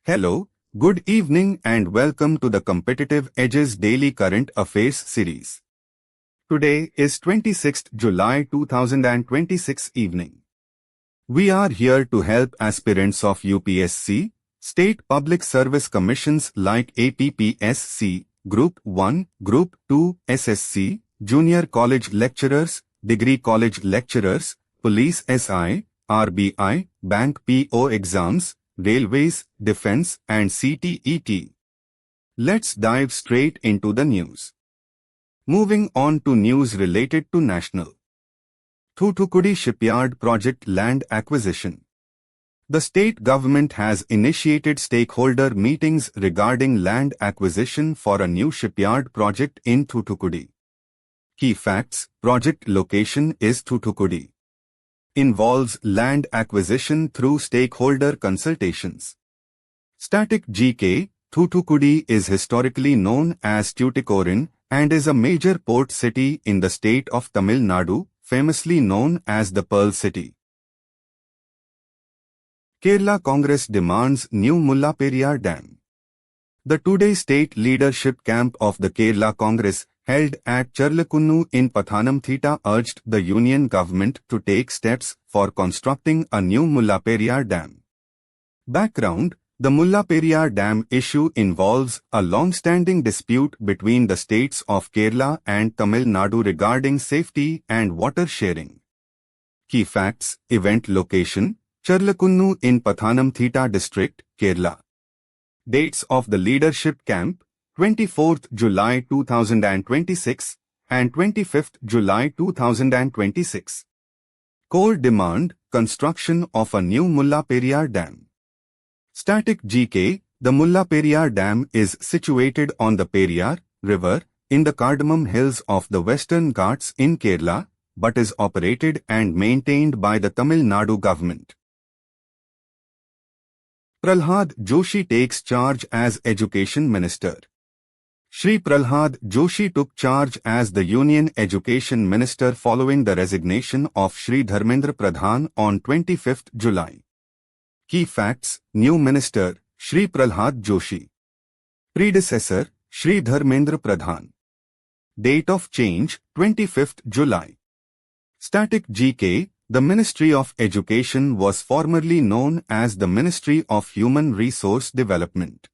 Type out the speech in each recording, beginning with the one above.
Hello, good evening and welcome to the Competitive Edges Daily Current Affairs series. Today is 26th July 2026 evening. We are here to help aspirants of UPSC, State Public Service Commissions like APPSC, Group 1, Group 2, SSC, Junior College Lecturers, Degree College Lecturers, Police SI, RBI, Bank PO exams, Railways, Defence and CTET. Let's dive straight into the news. Moving on to news related to national. Thoothukudi Shipyard Project Land Acquisition. The state government has initiated stakeholder meetings regarding land acquisition for a new shipyard project in Thoothukudi. Key facts: project location is Thoothukudi. Involves land acquisition through stakeholder consultations. Static GK, Thoothukudi is historically known as Tuticorin and is a major port city in the state of Tamil Nadu, famously known as the Pearl City. Kerala Congress demands new Mullaperiyar Dam. The two-day state leadership camp of the Kerala Congress held at Charlakunnu in Pathanamthitta urged the union government to take steps for constructing a new Mullaperiyar Dam. Background: the Mullaperiyar Dam issue involves a long-standing dispute between the states of Kerala and Tamil Nadu regarding safety and water sharing. Key facts: event location: Charlakunnu in Pathanamthitta district, Kerala. Dates of the leadership camp: 24th July 2026 and 25th July 2026. Core demand: construction of a new Mullaperiyar Dam. Static GK: the Mullaperiyar Dam is situated on the Periyar River in the Cardamom Hills of the Western Ghats in Kerala, but is operated and maintained by the Tamil Nadu government. Prahlad Joshi takes charge as Education Minister. Shri Prahlad Joshi took charge as the Union Education Minister following the resignation of Shri Dharmendra Pradhan on 25th July. Key facts: new Minister, Shri Prahlad Joshi. Predecessor, Shri Dharmendra Pradhan. Date of change, 25th July. Static GK: the Ministry of Education was formerly known as the Ministry of Human Resource Development.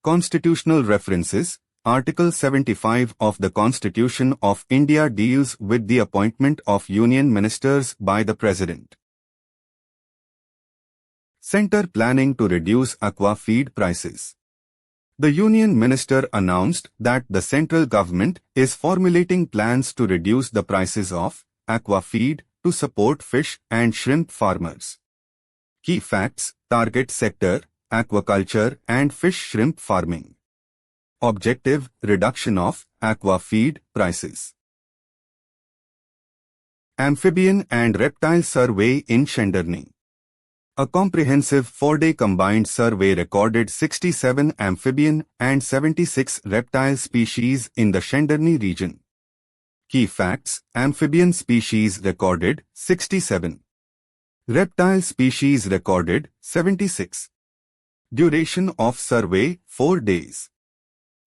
Constitutional references: Article 75 of the Constitution of India deals with the appointment of union ministers by the President. Centre planning to reduce aqua feed prices. The Union Minister announced that the central government is formulating plans to reduce the prices of aqua feed to support fish and shrimp farmers. Key facts: target sector, aquaculture and fish shrimp farming. Objective: reduction of aqua feed prices. Amphibian and Reptile Survey in Shendarni. A comprehensive 4-day combined survey recorded 67 amphibian and 76 reptile species in the Shendarni region. Key facts: amphibian species recorded 67. Reptile species recorded 76. Duration of survey 4 days.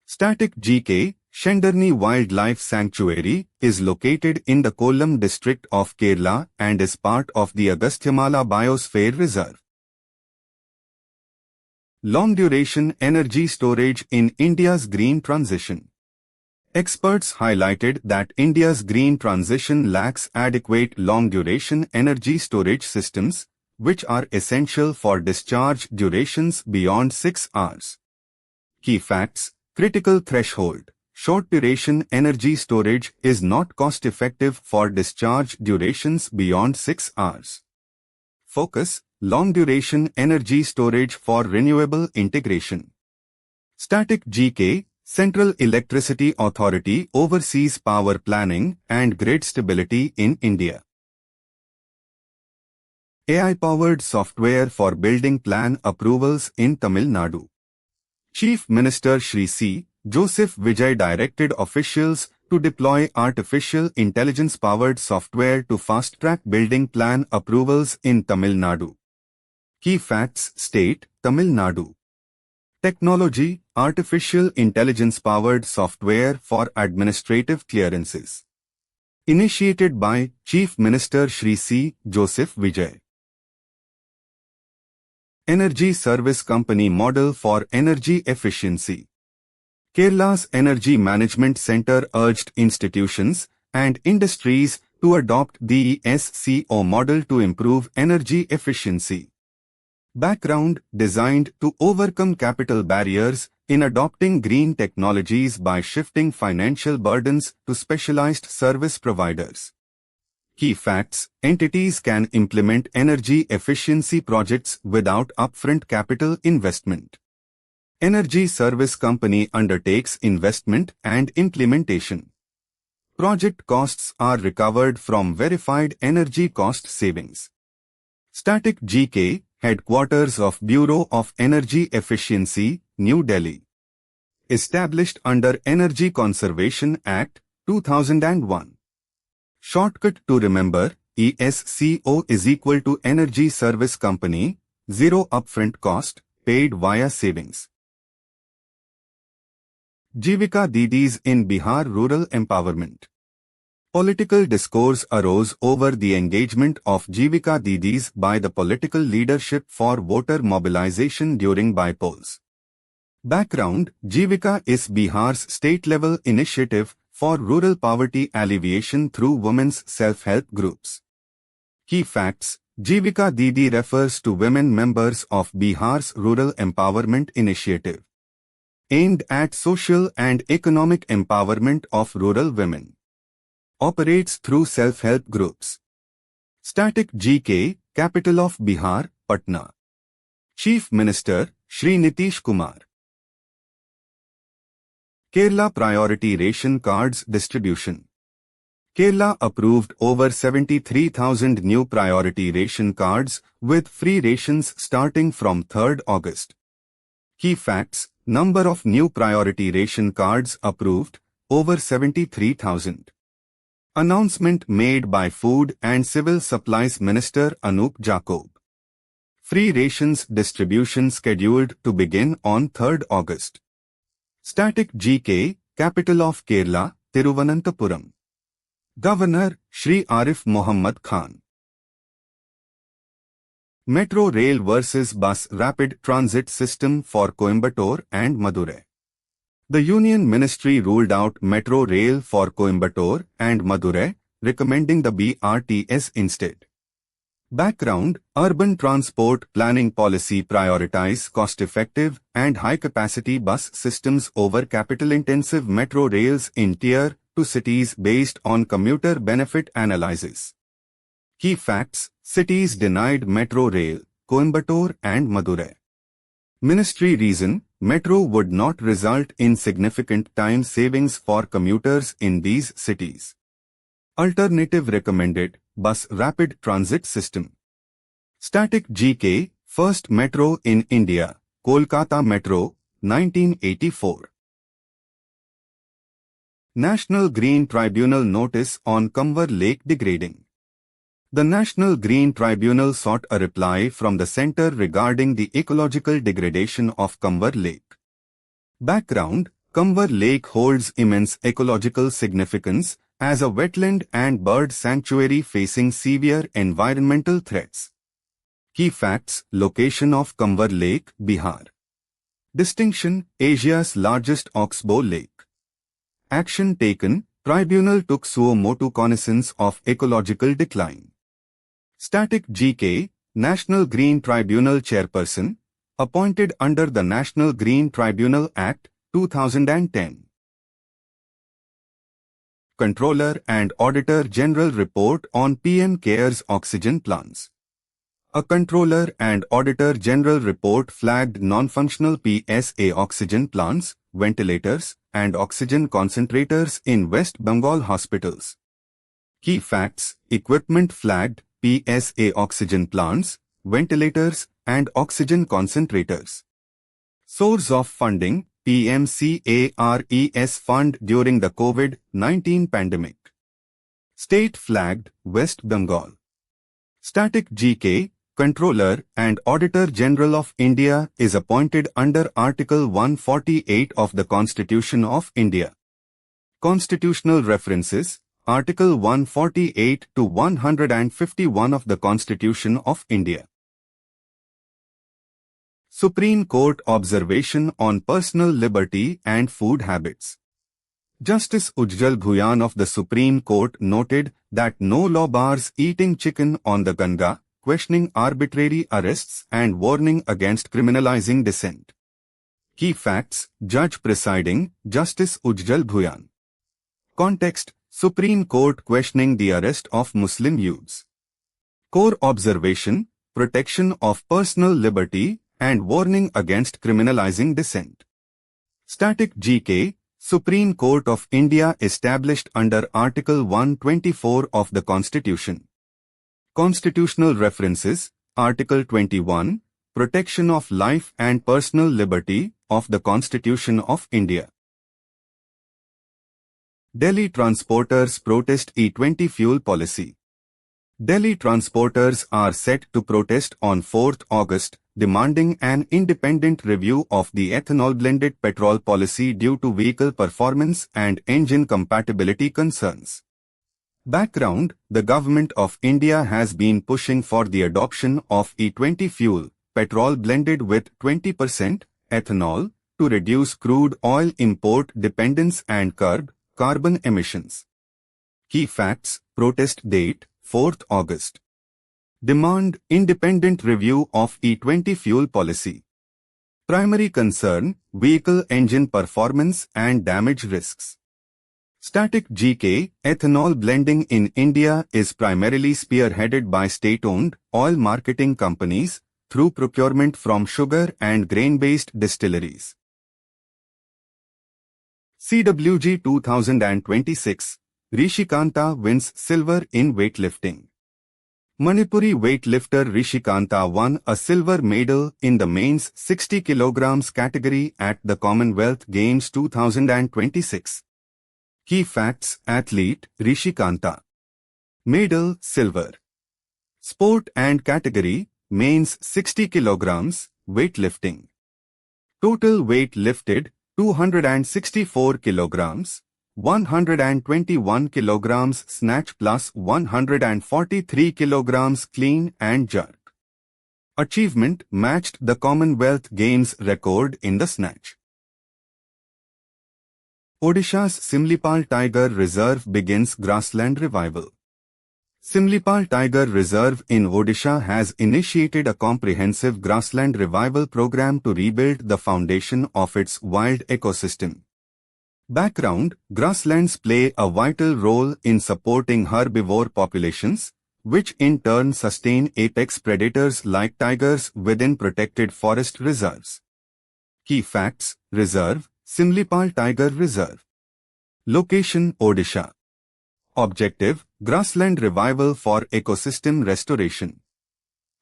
Static GK: Shendarni Wildlife Sanctuary is located in the Kollam district of Kerala and is part of the Agasthyamala Biosphere Reserve. Long-duration energy storage in India's green transition. Experts highlighted that India's green transition lacks adequate long-duration energy storage systems, which are essential for discharge durations beyond 6 hours. Key facts: critical threshold: short-duration energy storage is not cost-effective for discharge durations beyond 6 hours. Focus: long-duration energy storage for renewable integration. Static GK: Central Electricity Authority oversees power planning and grid stability in India. AI-powered software for building plan approvals in Tamil Nadu. Chief Minister Shri C. Joseph Vijay directed officials to deploy artificial intelligence-powered software to fast-track building plan approvals in Tamil Nadu. Key facts: state, Tamil Nadu. Technology, artificial intelligence-powered software for administrative clearances. Initiated by Chief Minister Shri C. Joseph Vijay. Energy Service Company Model for Energy Efficiency. Kerala's Energy Management Centre urged institutions and industries to adopt the ESCO model to improve energy efficiency. Background: designed to overcome capital barriers in adopting green technologies by shifting financial burdens to specialized service providers. Key facts: entities can implement energy efficiency projects without upfront capital investment. Energy Service Company undertakes investment and implementation. Project costs are recovered from verified energy cost savings. Static GK, Headquarters of Bureau of Energy Efficiency, New Delhi. Established under Energy Conservation Act, 2001. Shortcut to remember: ESCO is equal to Energy Service Company, zero upfront cost, paid via savings. Jivika Didis in Bihar Rural Empowerment. Political discourse arose over the engagement of Jivika Didis by the political leadership for voter mobilization during bypolls. Background: Jivika is Bihar's state-level initiative for rural poverty alleviation through women's self-help groups. Key facts: Jivika Didi refers to women members of Bihar's Rural Empowerment Initiative, aimed at social and economic empowerment of rural women. Operates through self-help groups. Static GK, capital of Bihar, Patna. Chief Minister, Shri Nitish Kumar. Kerala Priority Ration Cards Distribution. Kerala approved over 73,000 new priority ration cards with free rations starting from 3rd August. Key facts: number of new priority ration cards approved, over 73,000. Announcement made by Food and Civil Supplies Minister Anup Jacob. Free rations distribution scheduled to begin on 3rd August. Static GK, capital of Kerala, Thiruvananthapuram. Governor, Shri Arif Mohammad Khan. Metro Rail versus Bus Rapid Transit System for Coimbatore and Madurai. The Union Ministry ruled out Metro Rail for Coimbatore and Madurai, recommending the BRTS instead. Background: urban transport planning policy prioritize cost-effective and high-capacity bus systems over capital-intensive metro rails in Tier 2 cities based on commuter benefit analysis. Key facts: cities denied Metro Rail, Coimbatore and Madurai. Ministry reason: Metro would not result in significant time savings for commuters in these cities. Alternative recommended: Bus Rapid Transit System. Static GK, first metro in India, Kolkata Metro, 1984. National Green Tribunal notice on Kanwar Lake degrading. The National Green Tribunal sought a reply from the centre regarding the ecological degradation of Kanwar Lake. Background: Kanwar Lake holds immense ecological significance as a wetland and bird sanctuary facing severe environmental threats. Key facts: location of Kanwar Lake, Bihar. Distinction: Asia's largest oxbow lake. Action taken: Tribunal took suo motu cognizance of ecological decline. Static GK, National Green Tribunal Chairperson, appointed under the National Green Tribunal Act, 2010. Controller and Auditor General Report on PM CARES Oxygen Plants. A Controller and Auditor General report flagged non-functional PSA oxygen plants, ventilators, and oxygen concentrators in West Bengal hospitals. Key facts: equipment flagged: PSA oxygen plants, ventilators, and oxygen concentrators. Source of funding: PMCARES fund during the COVID-19 pandemic. State flagged: West Bengal. Static GK, Controller and Auditor General of India is appointed under Article 148 of the Constitution of India. Constitutional references: Article 148 to 151 of the Constitution of India. Supreme Court observation on personal liberty and food habits. Justice Ujjwal Bhuyan of the Supreme Court noted that no law bars eating chicken on the Ganga, questioning arbitrary arrests and warning against criminalizing dissent. Key facts: Judge presiding, Justice Ujjwal Bhuyan. Context: Supreme Court questioning the arrest of Muslim youths. Core observation: protection of personal liberty and warning against criminalizing dissent. Static GK: Supreme Court of India established under Article 124 of the Constitution. Constitutional references: Article 21, Protection of Life and Personal Liberty of the Constitution of India. Delhi transporters protest E20 fuel policy. Delhi transporters are set to protest on 4th August, demanding an independent review of the ethanol-blended petrol policy due to vehicle performance and engine compatibility concerns. Background: the Government of India has been pushing for the adoption of E20 fuel, petrol blended with 20% ethanol, to reduce crude oil import dependence and curb carbon emissions. Key facts: protest date: 4th August. Demand: independent review of E20 fuel policy. Primary concern: vehicle engine performance and damage risks. Static GK: ethanol blending in India is primarily spearheaded by state-owned oil marketing companies through procurement from sugar and grain-based distilleries. CWG 2026, Rishikanta wins silver in weightlifting. Manipuri weightlifter Rishikanta won a silver medal in the men's 60 kg category at the Commonwealth Games 2026. Key facts: athlete Rishikanta. Medal: silver. Sport and category: men's 60 kg, weightlifting. Total weight lifted: 264 kg, 121 kg snatch plus 143 kg clean and jerk. Achievement: matched the Commonwealth Games record in the snatch. Odisha's Simlipal Tiger Reserve begins grassland revival. Simlipal Tiger Reserve in Odisha has initiated a comprehensive grassland revival program to rebuild the foundation of its wild ecosystem. Background: grasslands play a vital role in supporting herbivore populations, which in turn sustain apex predators like tigers within protected forest reserves. Key facts: reserve: Simlipal Tiger Reserve. Location: Odisha. Objective: grassland revival for ecosystem restoration.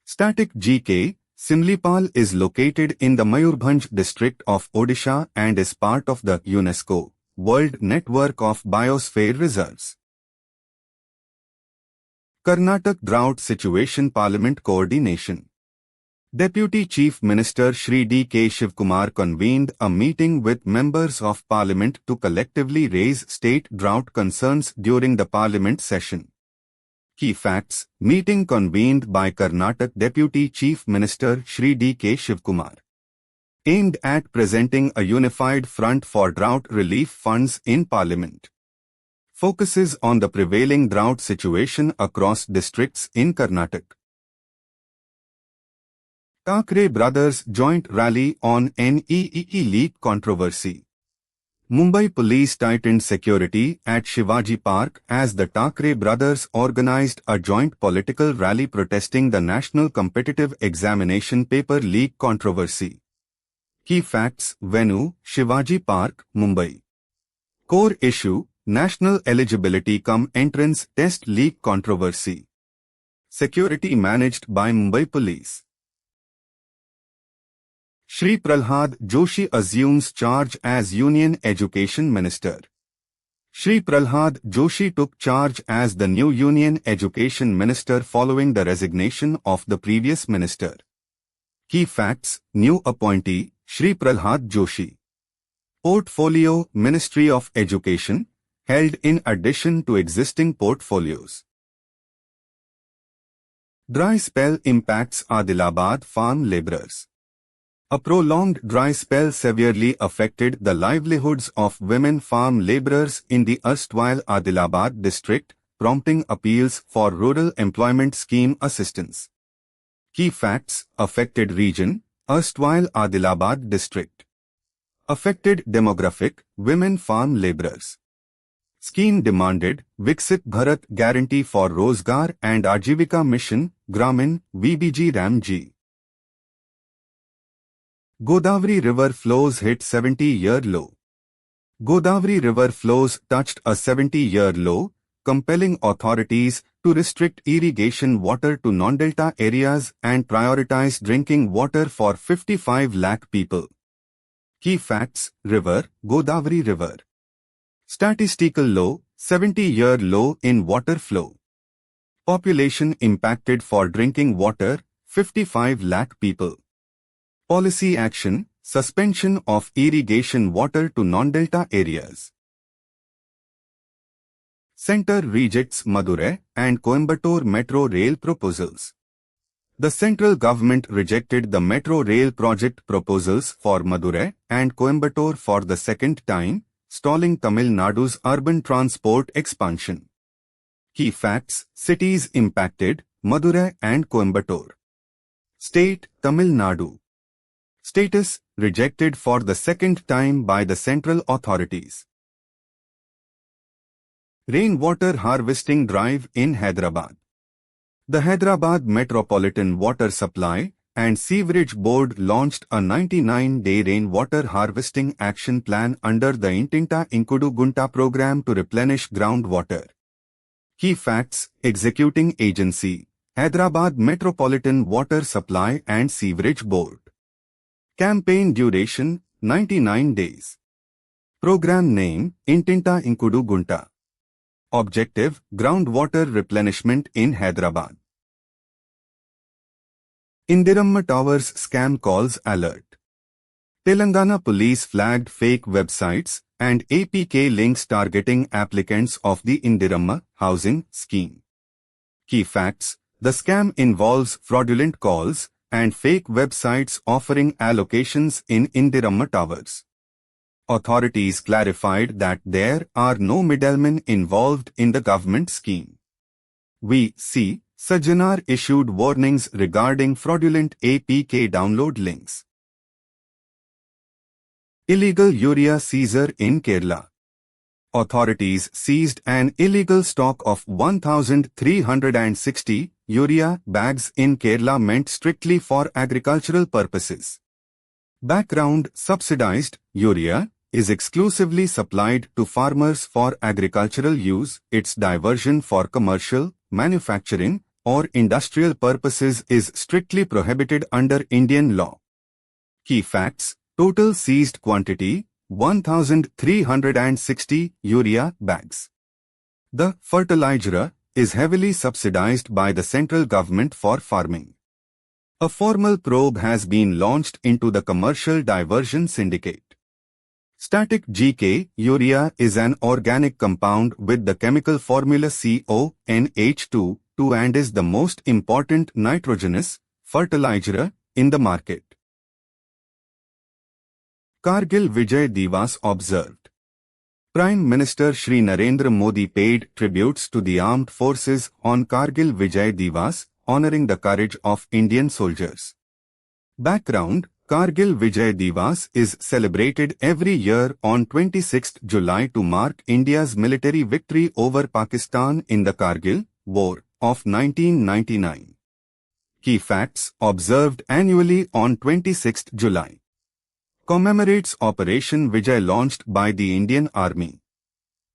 Static GK: Simlipal is located in the Mayurbhanj district of Odisha and is part of the UNESCO World Network of Biosphere Reserves. Karnataka Drought Situation Parliament Coordination. Deputy Chief Minister Shri D.K. Shivkumar convened a meeting with members of Parliament to collectively raise state drought concerns during the Parliament session. Key facts: meeting convened by Karnataka Deputy Chief Minister Shri D.K. Shivkumar. Aimed at presenting a unified front for drought relief funds in Parliament. Focuses on the prevailing drought situation across districts in Karnataka. Thackeray Brothers Joint Rally on NEEE leak controversy. Mumbai police tightened security at Shivaji Park as the Thackeray brothers organized a joint political rally protesting the National Competitive Examination Paper leak controversy. Key facts: venue: Shivaji Park, Mumbai. Core issue: National Eligibility cum Entrance Test leak controversy. Security managed by Mumbai Police. Shri Prahlad Joshi assumes charge as Union Education Minister. Shri Prahlad Joshi took charge as the new Union Education Minister following the resignation of the previous minister. Key facts: new appointee, Shri Prahlad Joshi. Portfolio: Ministry of Education, held in addition to existing portfolios. Dry spell impacts Adilabad farm labourers. A prolonged dry spell severely affected the livelihoods of women farm labourers in the erstwhile Adilabad district, prompting appeals for rural employment scheme assistance. Key facts: affected region, erstwhile Adilabad district. Affected demographic, women farm labourers. Scheme demanded, Viksit Bharat Guarantee for Rozgar and Ajivika Mission, Gramin, VBG Ramji. Godavari River flows hit 70-year low. Godavari River flows touched a 70-year low, compelling authorities to restrict irrigation water to non-delta areas and prioritize drinking water for 55 lakh people. Key facts: river, Godavari River. Statistical low, 70-year low in water flow. Population impacted for drinking water, 55 lakh people. Policy action, suspension of irrigation water to non-delta areas. Centre rejects Madurai and Coimbatore Metro Rail proposals. The central government rejected the metro rail project proposals for Madurai and Coimbatore for the second time, stalling Tamil Nadu's urban transport expansion. Key facts: cities impacted, Madurai and Coimbatore. State: Tamil Nadu. Status: rejected for the second time by the central authorities. Rainwater harvesting drive in Hyderabad. The Hyderabad Metropolitan Water Supply and Sewerage Board launched a 99-day rainwater harvesting action plan under the Intinta Inkudu Gunta program to replenish groundwater. Key facts: executing agency, Hyderabad Metropolitan Water Supply and Sewerage Board. Campaign duration, 99 days. Program name, Intinta Inkudu Gunta. Objective: groundwater replenishment in Hyderabad. Indiramma Towers scam calls alert. Telangana police flagged fake websites and APK links targeting applicants of the Indiramma housing scheme. Key facts: the scam involves fraudulent calls and fake websites offering allocations in Indiramma Towers. Authorities clarified that there are no middlemen involved in the government scheme. VC Sajjanar issued warnings regarding fraudulent APK download links. Illegal urea seizure in Kerala. Authorities seized an illegal stock of 1,360 urea bags in Kerala meant strictly for agricultural purposes. Background: subsidized urea is exclusively supplied to farmers for agricultural use. Its diversion for commercial, manufacturing, or industrial purposes is strictly prohibited under Indian law. Key facts: total seized quantity, 1,360 urea bags. The fertilizer is heavily subsidized by the central government for farming. A formal probe has been launched into the commercial diversion syndicate. Static GK urea is an organic compound with the chemical formula CONH2 and is the most important nitrogenous fertilizer in the market. Kargil Vijay Diwas observed. Prime Minister Shri Narendra Modi paid tributes to the armed forces on Kargil Vijay Diwas, honoring the courage of Indian soldiers. Background: Kargil Vijay Diwas is celebrated every year on 26th July to mark India's military victory over Pakistan in the Kargil War of 1999. Key facts: observed annually on 26th July. Commemorates Operation Vijay launched by the Indian Army.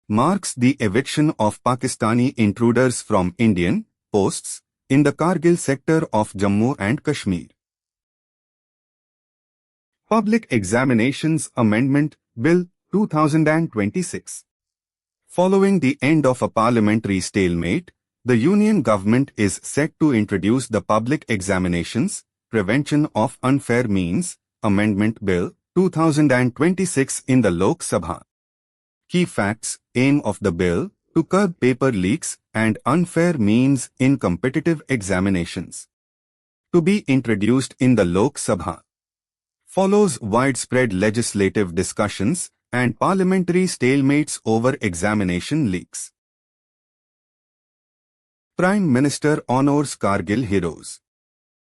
Marks the eviction of Pakistani intruders from Indian posts in the Kargil sector of Jammu and Kashmir. Public Examinations Amendment Bill 2026. Following the end of a parliamentary stalemate, the Union government is set to introduce the Public Examinations, Prevention of Unfair Means, Amendment Bill, 2026 in the Lok Sabha. Key facts, aim of the bill, to curb paper leaks and unfair means in competitive examinations. To be introduced in the Lok Sabha. Follows widespread legislative discussions and parliamentary stalemates over examination leaks. Prime Minister honors Kargil heroes.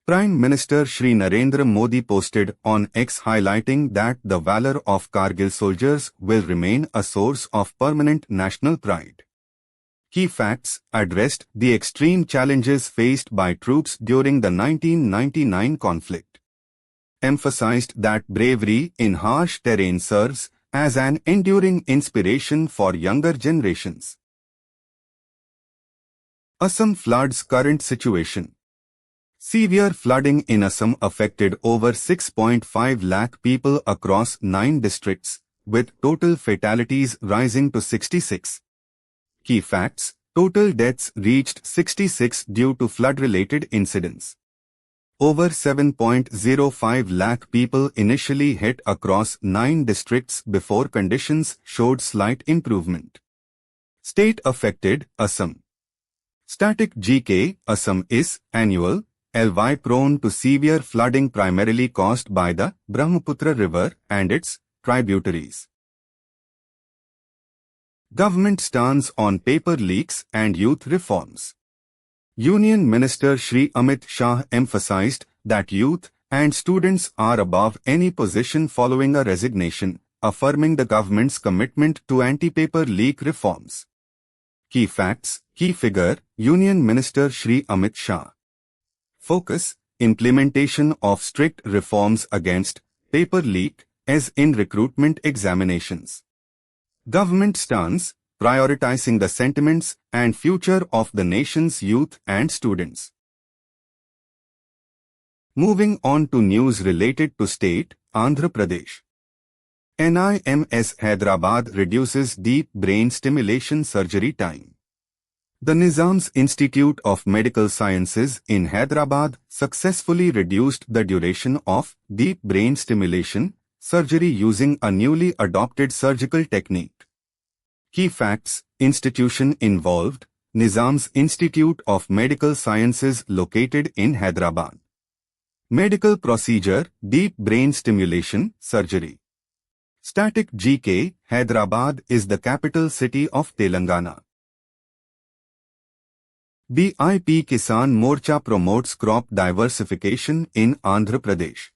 Prime Minister Shri Narendra Modi posted on X highlighting that the valor of Kargil soldiers will remain a source of permanent national pride. Key facts addressed the extreme challenges faced by troops during the 1999 conflict. Emphasized that bravery in harsh terrain serves as an enduring inspiration for younger generations. Assam floods current situation. Severe flooding in Assam affected over 6.5 lakh people across 9 districts, with total fatalities rising to 66. Key facts, total deaths reached 66 due to flood-related incidents. Over 7.05 lakh people initially hit across 9 districts before conditions showed slight improvement. State affected, Assam. Static GK, Assam is annual, LY prone to severe flooding primarily caused by the Brahmaputra River and its tributaries. Government stance on paper leaks and youth reforms. Union Minister Shri Amit Shah emphasized that youth and students are above any position following a resignation, affirming the government's commitment to anti-paper leak reforms. Key facts, key figure, Union Minister Shri Amit Shah. Focus, implementation of strict reforms against paper leak as in recruitment examinations. Government stance, prioritizing the sentiments and future of the nation's youth and students. Moving on to news related to state, Andhra Pradesh. NIMS Hyderabad reduces deep brain stimulation surgery time. The Nizam's Institute of Medical Sciences in Hyderabad successfully reduced the duration of deep brain stimulation surgery using a newly adopted surgical technique. Key facts, institution involved, Nizam's Institute of Medical Sciences located in Hyderabad. Medical procedure, deep brain stimulation surgery. Static GK, Hyderabad is the capital city of Telangana. BIP Kisan Morcha promotes crop diversification in Andhra Pradesh.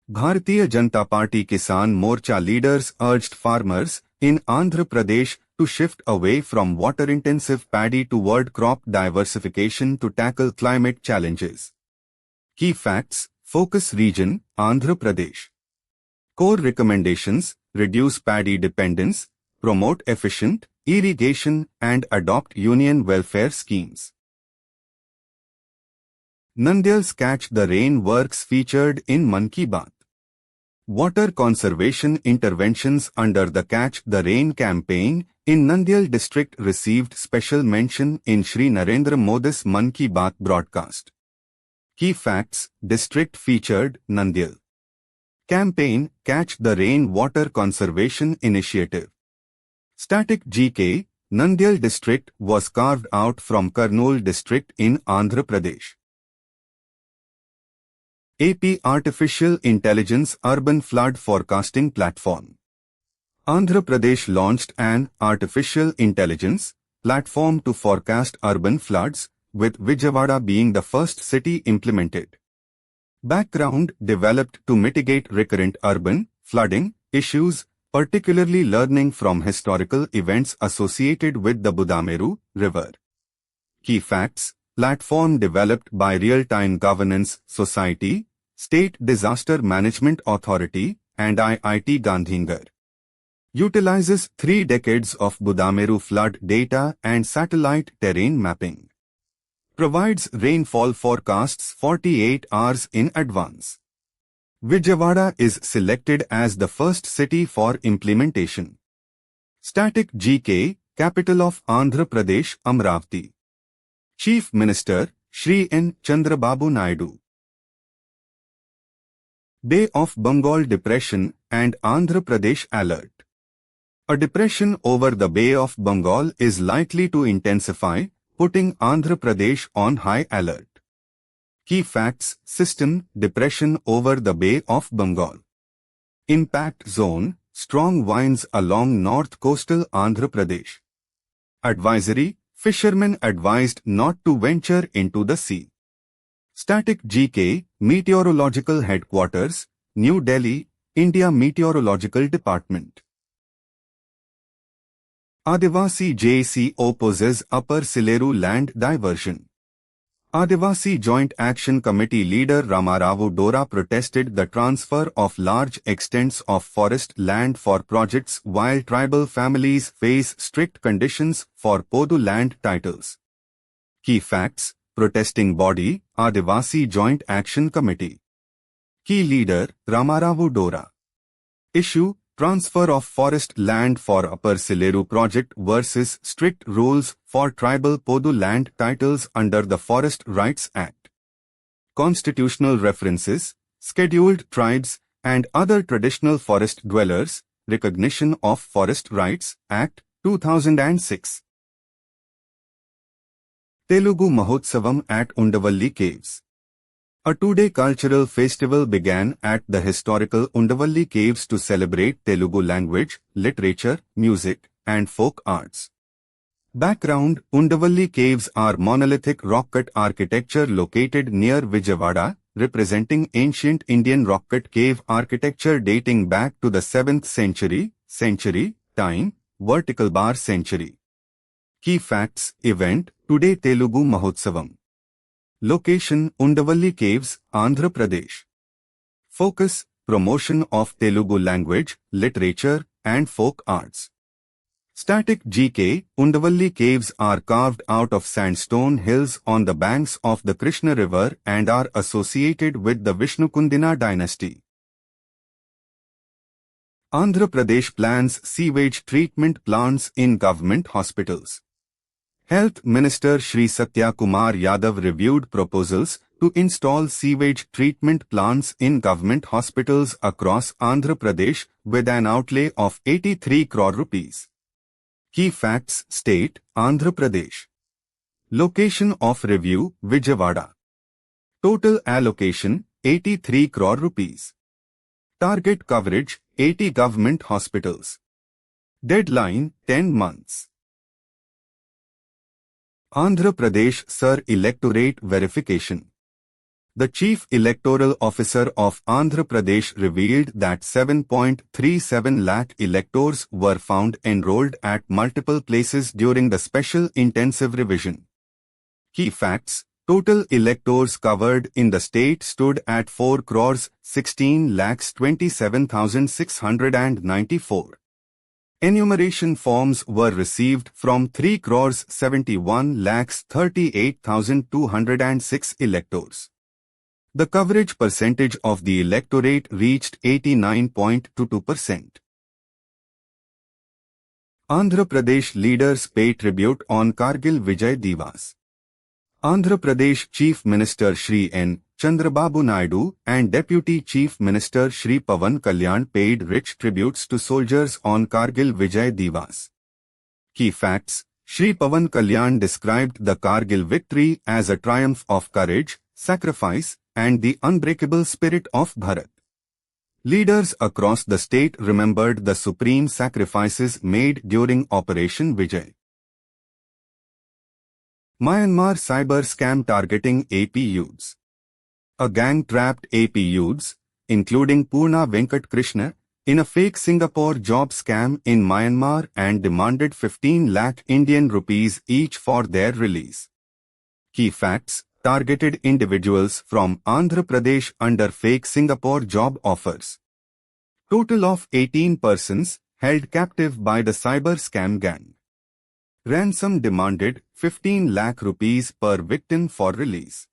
Bharatiya Janata Party Kisan Morcha leaders urged farmers in Andhra Pradesh to shift away from water-intensive paddy toward crop diversification to tackle climate challenges. Key facts, focus region, Andhra Pradesh. Core recommendations, reduce paddy dependence, promote efficient irrigation and adopt union welfare schemes. Nandyal's Catch the Rain works featured in Mann Ki Baat. Water conservation interventions under the Catch the Rain campaign in Nandyal district received special mention in Shri Narendra Modi's Mann Ki Baat broadcast. Key facts, district featured, Nandyal. Campaign, Catch the Rain Water Conservation Initiative. Static GK, Nandyal district was carved out from Kurnool district in Andhra Pradesh. AP Artificial Intelligence Urban Flood Forecasting Platform. Andhra Pradesh launched an artificial intelligence platform to forecast urban floods, with Vijayawada being the first city implemented. Background developed to mitigate recurrent urban flooding issues, particularly learning from historical events associated with the Budameru River. Key facts, platform developed by Real-Time Governance Society, State Disaster Management Authority, and IIT Gandhinagar. Utilizes 3 decades of Budameru flood data and satellite terrain mapping. Provides rainfall forecasts 48 hours in advance. Vijayawada is selected as the first city for implementation. Static GK, capital of Andhra Pradesh, Amravati. Chief Minister, Shri N. Chandrababu Naidu. Bay of Bengal Depression and Andhra Pradesh Alert. A depression over the Bay of Bengal is likely to intensify, putting Andhra Pradesh on high alert. Key facts: system, depression over the Bay of Bengal. Impact zone, strong winds along north coastal Andhra Pradesh. Advisory, fishermen advised not to venture into the sea. Static GK, Meteorological Headquarters, New Delhi, India Meteorological Department. Adivasi JC opposes Upper Sileru land diversion. Adivasi Joint Action Committee leader Ramaravu Dora protested the transfer of large extents of forest land for projects while tribal families face strict conditions for Podu land titles. Key facts: protesting body, Adivasi Joint Action Committee. Key leader, Ramaravu Dora. Issue: transfer of forest land for Upper Sileru project versus strict rules for tribal Podu land titles under the Forest Rights Act. Constitutional references, scheduled tribes and other traditional forest dwellers, recognition of Forest Rights Act, 2006. Telugu Mahotsavam at Undavalli Caves. A two-day cultural festival began at the historical Undavalli Caves to celebrate Telugu language, literature, music, and folk arts. Background: Undavalli Caves are monolithic rock-cut architecture located near Vijayawada, representing ancient Indian rock-cut cave architecture dating back to the 7th century, time, vertical bar century. Key facts: event, Today Telugu Mahotsavam. Location: Undavalli Caves, Andhra Pradesh. Focus: promotion of Telugu language, literature, and folk arts. Static GK, Undavalli Caves are carved out of sandstone hills on the banks of the Krishna River and are associated with the Vishnukundina dynasty. Andhra Pradesh plans sewage treatment plants in government hospitals. Health Minister Shri Satya Kumar Yadav reviewed proposals to install sewage treatment plants in government hospitals across Andhra Pradesh with an outlay of 83 crore rupees. Key facts: state, Andhra Pradesh. Location of review, Vijayawada. Total allocation, 83 crore rupees. Target coverage, 80 government hospitals. Deadline, 10 months. Andhra Pradesh Sir Electorate Verification. The Chief Electoral Officer of Andhra Pradesh revealed that 7.37 lakh electors were found enrolled at multiple places during the special intensive revision. Key facts: total electors covered in the state stood at 4 crores 16 lakhs 27,694. Enumeration forms were received from 3 crores 71 lakhs 38,206 electors. The coverage percentage of the electorate reached 89.22%. Andhra Pradesh leaders pay tribute on Kargil Vijay Diwas. Andhra Pradesh Chief Minister Shri N. Chandrababu Naidu and Deputy Chief Minister Shri Pawan Kalyan paid rich tributes to soldiers on Kargil Vijay Diwas. Key facts: Shri Pawan Kalyan described the Kargil victory as a triumph of courage, sacrifice, and the unbreakable spirit of Bharat. Leaders across the state remembered the supreme sacrifices made during Operation Vijay. Myanmar cyber scam targeting AP youths. A gang trapped AP youths, including Purna Venkat Krishna, in a fake Singapore job scam in Myanmar and demanded 15 lakh Indian rupees each for their release. Key facts: targeted individuals from Andhra Pradesh under fake Singapore job offers. Total of 18 persons held captive by the cyber scam gang. Ransom demanded 15 lakh rupees per victim for release.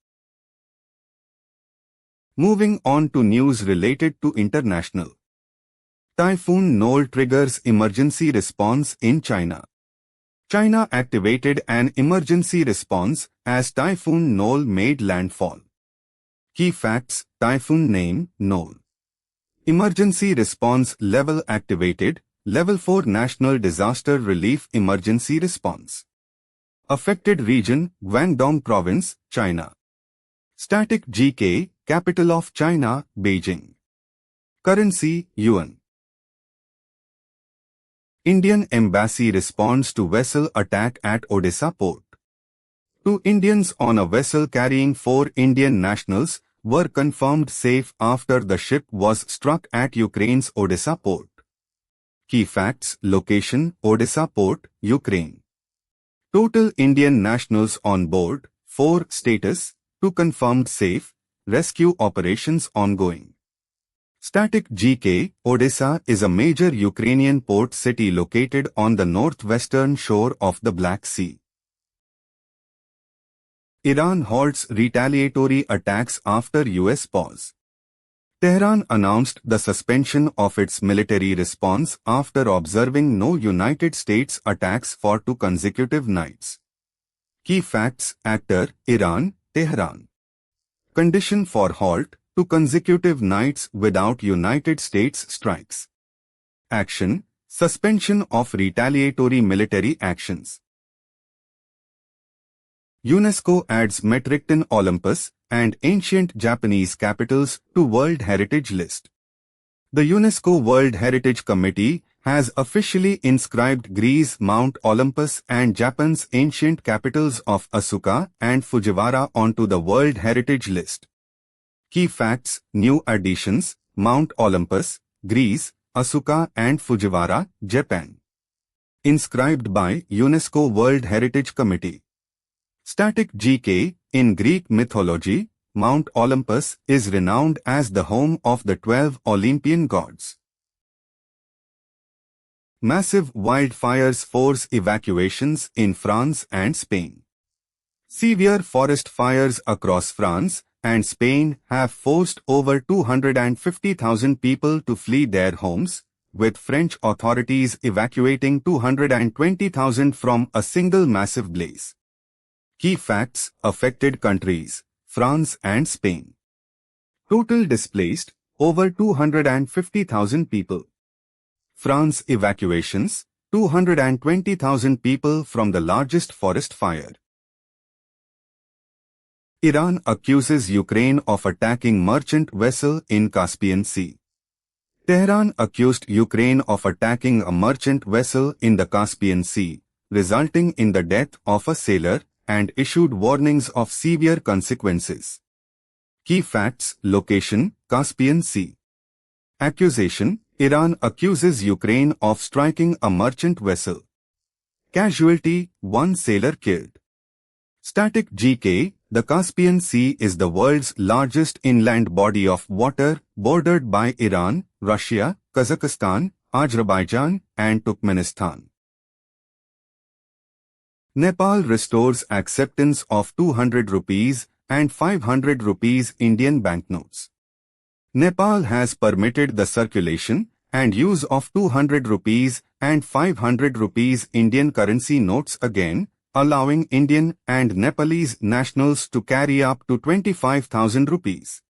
Moving on to news related to international. Typhoon Noel triggers emergency response in China. China activated an emergency response as Typhoon Nole made landfall. Key facts: Typhoon name, Nole. Emergency response level activated, Level 4 National Disaster Relief Emergency Response. Affected region, Guangdong Province, China. Static GK, capital of China, Beijing. Currency, Yuan. Indian Embassy responds to vessel attack at Odisha port. 2 Indians on a vessel carrying 4 Indian nationals were confirmed safe after the ship was struck at Ukraine's Odisha port. Key facts: location, Odisha port, Ukraine. Total Indian nationals on board, 4. Status, 2 confirmed safe, rescue operations ongoing. Static GK, Odisha is a major Ukrainian port city located on the northwestern shore of the Black Sea. Iran halts retaliatory attacks after US pause. Tehran announced the suspension of its military response after observing no United States attacks for 2 consecutive nights. Key facts: actor, Iran, Tehran. Condition for halt: 2 consecutive nights without United States strikes. Action: suspension of retaliatory military actions. UNESCO adds Metropolitan Olympus and ancient Japanese capitals to World Heritage List. The UNESCO World Heritage Committee has officially inscribed Greece's Mount Olympus and Japan's ancient capitals of Asuka and Fujiwara onto the World Heritage List. Key facts: new additions: Mount Olympus, Greece, Asuka and Fujiwara, Japan. Inscribed by UNESCO World Heritage Committee. Static GK, in Greek mythology, Mount Olympus is renowned as the home of the 12 Olympian gods. Massive wildfires force evacuations in France and Spain. Severe forest fires across France and Spain have forced over 250,000 people to flee their homes, with French authorities evacuating 220,000 from a single massive blaze. Key facts: affected countries, France and Spain. Total displaced, over 250,000 people. France evacuations, 220,000 people from the largest forest fire. Iran accuses Ukraine of attacking merchant vessel in Caspian Sea. Tehran accused Ukraine of attacking a merchant vessel in the Caspian Sea, resulting in the death of a sailor, and issued warnings of severe consequences. Key facts: location, Caspian Sea. Accusation: Iran accuses Ukraine of striking a merchant vessel. Casualty: 1 sailor killed. Static GK, the Caspian Sea is the world's largest inland body of water, bordered by Iran, Russia, Kazakhstan, Azerbaijan, and Turkmenistan. Nepal restores acceptance of 200 rupees and 500 rupees Indian banknotes. Nepal has permitted the circulation and use of 200 rupees and 500 rupees Indian currency notes again, allowing Indian and Nepalese nationals to carry up to 25,000 rupees.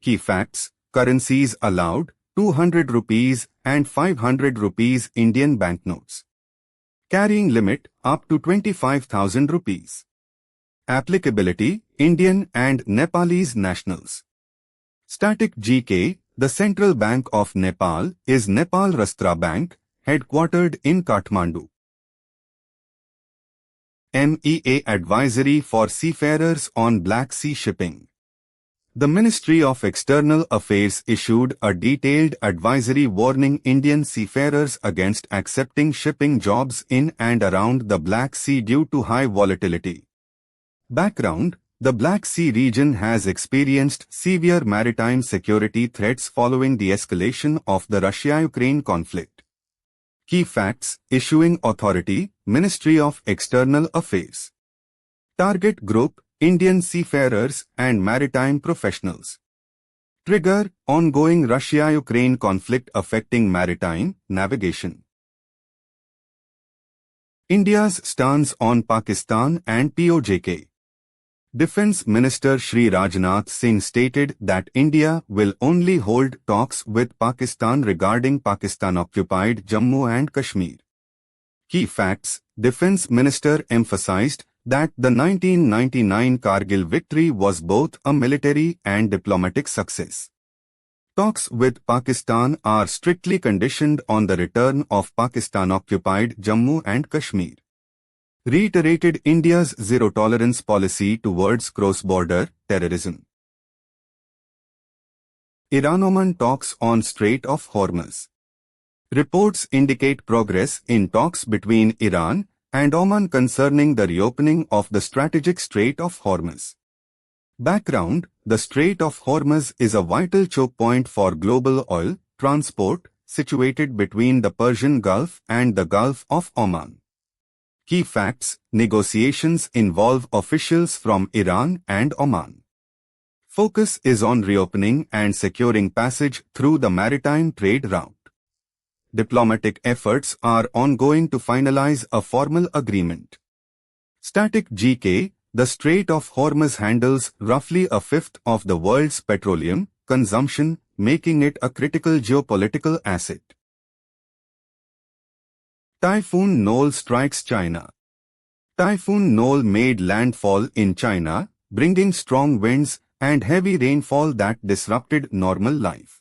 Key facts: currencies allowed: 200 rupees and 500 rupees Indian banknotes. Carrying limit up to 25,000 rupees. Applicability: Indian and Nepalese nationals. Static GK, the Central Bank of Nepal is Nepal Rastra Bank, headquartered in Kathmandu. MEA advisory for seafarers on Black Sea shipping. The Ministry of External Affairs issued a detailed advisory warning Indian seafarers against accepting shipping jobs in and around the Black Sea due to high volatility. Background: the Black Sea region has experienced severe maritime security threats following the escalation of the Russia-Ukraine conflict. Key facts: issuing authority, Ministry of External Affairs. Target group: Indian seafarers and maritime professionals. Trigger: ongoing Russia-Ukraine conflict affecting maritime navigation. India's stance on Pakistan and POJK. Defence Minister Shri Rajnath Singh stated that India will only hold talks with Pakistan regarding Pakistan-occupied Jammu and Kashmir. Key facts: Defence Minister emphasized that the 1999 Kargil victory was both a military and diplomatic success. Talks with Pakistan are strictly conditioned on the return of Pakistan-occupied Jammu and Kashmir. Reiterated India's zero-tolerance policy towards cross-border terrorism. Iran-Oman talks on Strait of Hormuz. Reports indicate progress in talks between Iran and Oman concerning the reopening of the strategic Strait of Hormuz. Background: the Strait of Hormuz is a vital choke point for global oil transport, situated between the Persian Gulf and the Gulf of Oman. Key facts: negotiations involve officials from Iran and Oman. Focus is on reopening and securing passage through the maritime trade route. Diplomatic efforts are ongoing to finalize a formal agreement. Static GK: the Strait of Hormuz handles roughly a fifth of the world's petroleum consumption, making it a critical geopolitical asset. Typhoon Noel strikes China. Typhoon Noel made landfall in China, bringing strong winds and heavy rainfall that disrupted normal life.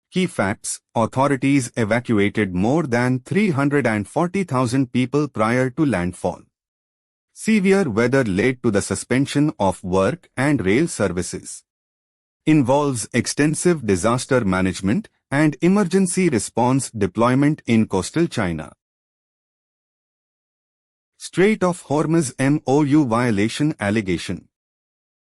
Key facts: authorities evacuated more than 340,000 people prior to landfall. Severe weather led to the suspension of work and rail services. Involves extensive disaster management and emergency response deployment in coastal China. Strait of Hormuz MOU violation allegation.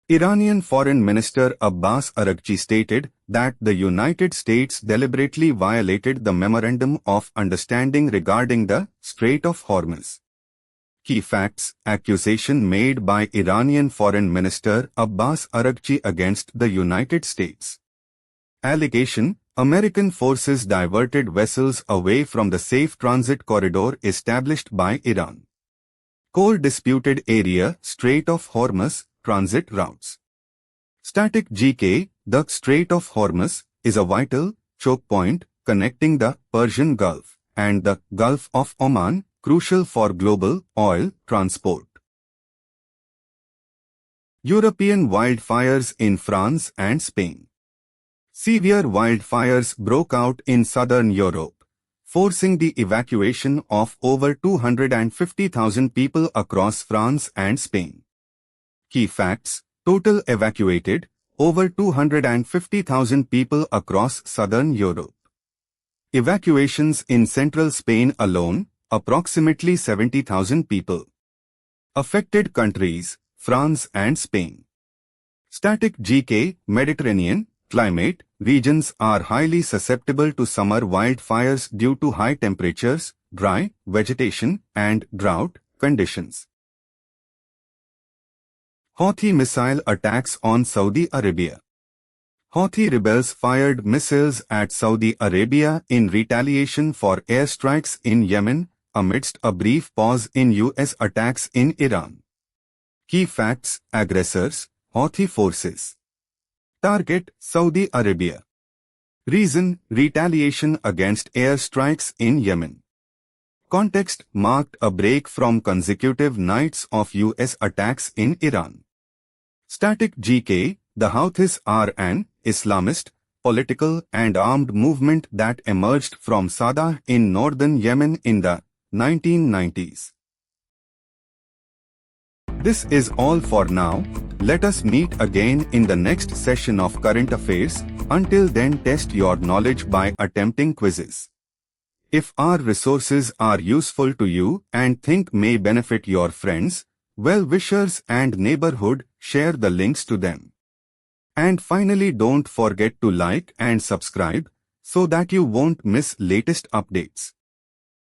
Iranian Foreign Minister Abbas Araghchi stated that the United States deliberately violated the Memorandum of Understanding regarding the Strait of Hormuz. Key facts: accusation made by Iranian Foreign Minister Abbas Araghchi against the United States. Allegation: American forces diverted vessels away from the safe transit corridor established by Iran. Core disputed area: Strait of Hormuz, transit routes. Static GK: the Strait of Hormuz is a vital choke point connecting the Persian Gulf and the Gulf of Oman, crucial for global oil transport. European wildfires in France and Spain. Severe wildfires broke out in southern Europe, forcing the evacuation of over 250,000 people across France and Spain. Key facts: total evacuated, over 250,000 people across southern Europe. Evacuations in central Spain alone, approximately 70,000 people. Affected countries: France and Spain. Static GK: Mediterranean climate regions are highly susceptible to summer wildfires due to high temperatures, dry vegetation, and drought conditions. Houthi missile attacks on Saudi Arabia. Houthi rebels fired missiles at Saudi Arabia in retaliation for airstrikes in Yemen, amidst a brief pause in US attacks in Iran. Key facts: aggressors: Houthi forces. Target: Saudi Arabia. Reason: retaliation against airstrikes in Yemen. Context: marked a break from consecutive nights of US attacks in Iran. Static GK: the Houthis are an Islamist, political and armed movement that emerged from Sada in northern Yemen in the 1990s. This is all for now. Let us meet again in the next session of Current Affairs. Until then, test your knowledge by attempting quizzes. If our resources are useful to you and think may benefit your friends, well-wishers and neighborhood, share the links to them. And finally, don't forget to like and subscribe so that you won't miss latest updates.